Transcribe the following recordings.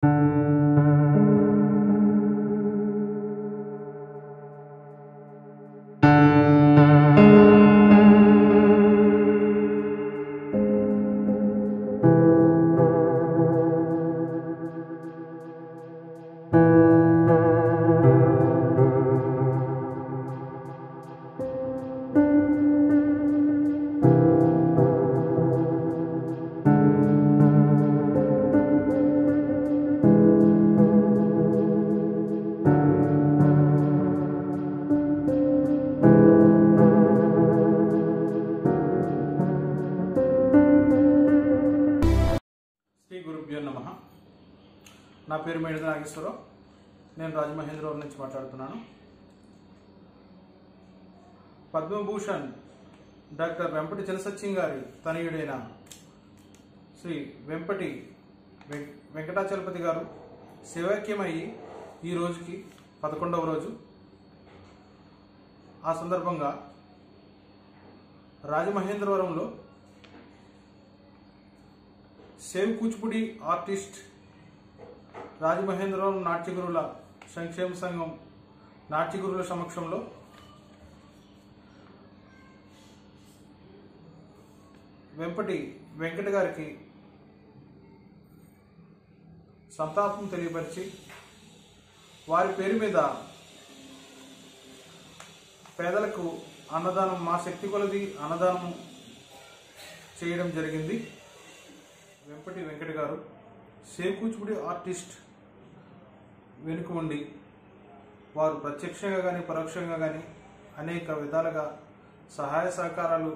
శ్రీ గురుభ్యో నమః. నా పేరు మేడిద నాగేశ్వరరావు. నేను రాజమహేంద్రవరం నుంచి మాట్లాడుతున్నాను. పద్మభూషణ్ డాక్టర్ వెంపటి చినసత్యం గారి తనయుడైన శ్రీ వెంపటి వెంకటాచలపతి గారు శివైక్యమయ్యి ఈ రోజుకి 11వ రోజు. ఆ సందర్భంగా రాజమహేంద్రవరంలో సేవ్ కూచిపూడి ఆర్టిస్ట్ రాజమహేంద్రవరం నాట్యగురుల సంక్షేమ సంఘం నాట్యగురుల సమక్షంలో వెంపటి వెంకట గారికి సంతాపం తెలియపరిచి వారి పేరు మీద పేదలకు అన్నదానం మా శక్తి కొలది అన్నదానం చేయడం జరిగింది. వెంపటి వెంకట గారు సేవ్ కూచిపూడి ఆర్టిస్ట్ వెనుక ఉండి వారు ప్రత్యక్షంగా కానీ పరోక్షంగా కానీ అనేక విధాలుగా సహాయ సహకారాలు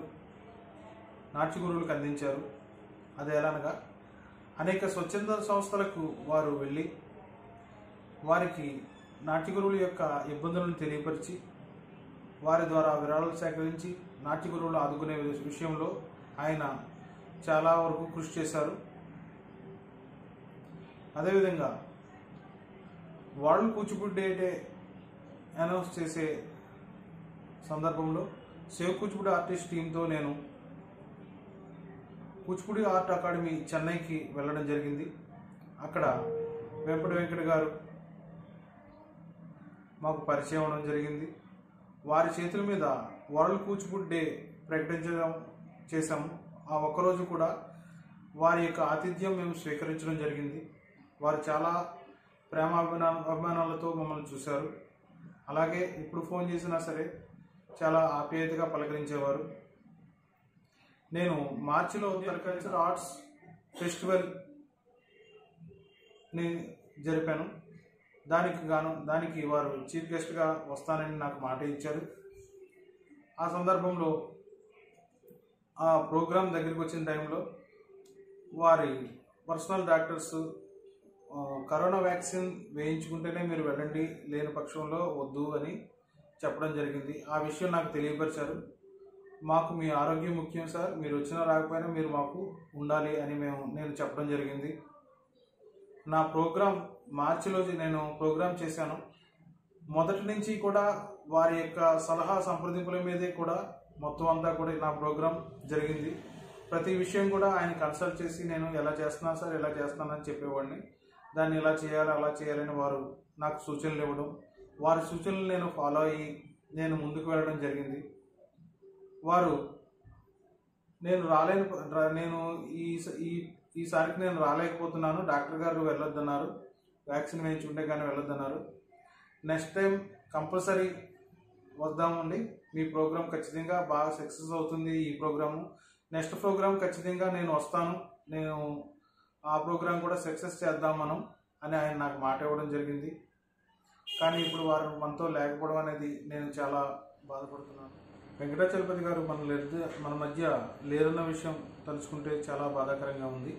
నాట్యగురువులకు అందించారు. అది ఎలానగా అనేక స్వచ్ఛంద సంస్థలకు వారు వెళ్ళి వారికి నాట్యగురువుల యొక్క ఇబ్బందులను తెలియపరిచి వారి ద్వారా విరాళాలు సేకరించి నాట్యగురువులు ఆదుకునే విషయంలో ఆయన చాలా వరకు కృషి చేశారు. అదేవిధంగా వరల్డ్ కూచిపూడి డే అనౌన్స్ చేసే సందర్భంలో సేవ్ కూచిపూడి ఆర్టిస్ట్ టీంతో నేను కూచిపూడి ఆర్ట్ అకాడమీ చెన్నైకి వెళ్ళడం జరిగింది. అక్కడ వెంపటి వెంకట గారు మాకు పరిచయం అవడం జరిగింది. వారి చేతుల మీద వరల్డ్ కూచిపూడి డే ప్రకటించడం చేశాము. ఆ ఒక్కరోజు కూడా వారి యొక్క ఆతిథ్యం మేము స్వీకరించడం జరిగింది. వారు చాలా ప్రేమ అభిమానాలతో మమ్మల్ని చూశారు. అలాగే ఇప్పుడు ఫోన్ చేసినా సరే చాలా ఆప్యాయతగా పలకరించేవారు. నేను మార్చిలో కల్చర్ ఆర్ట్స్ ఫెస్టివల్ని జరిపాను. దానికి వారు చీఫ్ గెస్ట్గా వస్తానని నాకు మాట ఇచ్చారు. ఆ సందర్భంలో ఆ ప్రోగ్రాం దగ్గరికి వచ్చిన టైంలో వారి పర్సనల్ డాక్టర్స్ కరోనా వ్యాక్సిన్ వేయించుకుంటేనే మీరు వెళ్ళండి, లేని పక్షంలో వద్దు అని చెప్పడం జరిగింది. ఆ విషయం నాకు తెలియపరిచారు. మాకు మీ ఆరోగ్యం ముఖ్యం సార్, మీరు వచ్చినా రాకపోయినా మీరు మాకు ఉండాలి అని నేను చెప్పడం జరిగింది. నా ప్రోగ్రాం మార్చిలో నేను ప్రోగ్రాం చేశాను. మొదటి నుంచి కూడా వారి యొక్క సలహా సంప్రదింపుల మీదే కూడా మొత్తం అంతా కూడా నా ప్రోగ్రాం జరిగింది. ప్రతి విషయం కూడా ఆయన కన్సల్ట్ చేసి నేను ఎలా చేస్తున్నాను సార్, ఎలా చేస్తున్నానని చెప్పేవాడిని. దాన్ని ఇలా చేయాలి అలా చేయాలని వారు నాకు సూచనలు ఇవ్వడం, వారి సూచనలు నేను ఫాలో అయ్యి నేను ముందుకు వెళ్ళడం జరిగింది. వారు ఈసారికి నేను రాలేకపోతున్నాను, డాక్టర్ గారు వెళ్ళొద్దన్నారు, వ్యాక్సిన్ వేయించుకుంటే కానీ వెళ్ళొద్దన్నారు. నెక్స్ట్ టైం కంపల్సరీ వద్దామండి, మీ ప్రోగ్రాం ఖచ్చితంగా బాగా సక్సెస్ అవుతుంది. ఈ ప్రోగ్రాము నెక్స్ట్ ప్రోగ్రాం ఖచ్చితంగా నేను వస్తాను, నేను ఆ ప్రోగ్రాం కూడా సక్సెస్ చేద్దాం మనం అని ఆయన నాకు మాట ఇవ్వడం జరిగింది. కానీ ఇప్పుడు వారు మనతో లేకపోవడం అనేది నేను చాలా బాధపడుతున్నాను. వెంకటాచలపతి గారు మన మధ్య లేరన్న విషయం తలుచుకుంటే చాలా బాధాకరంగా ఉంది.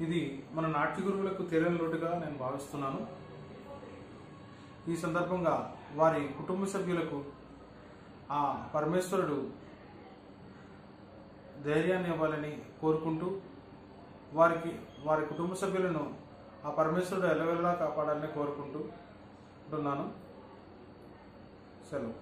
ఇది మన నాట్య గురువులకు తీరని లోటుగా నేను భావిస్తున్నాను. ఈ సందర్భంగా వారి కుటుంబ సభ్యులకు ఆ పరమేశ్వరుడు ధైర్యాన్ని ఇవ్వాలని కోరుకుంటూ వారి కుటుంబ సభ్యులను ఆ పరమేశ్వరుడు ఎల్లవెల్లా కాపాడాలని కోరుకుంటూ ఉంటున్నాను. సెలవు.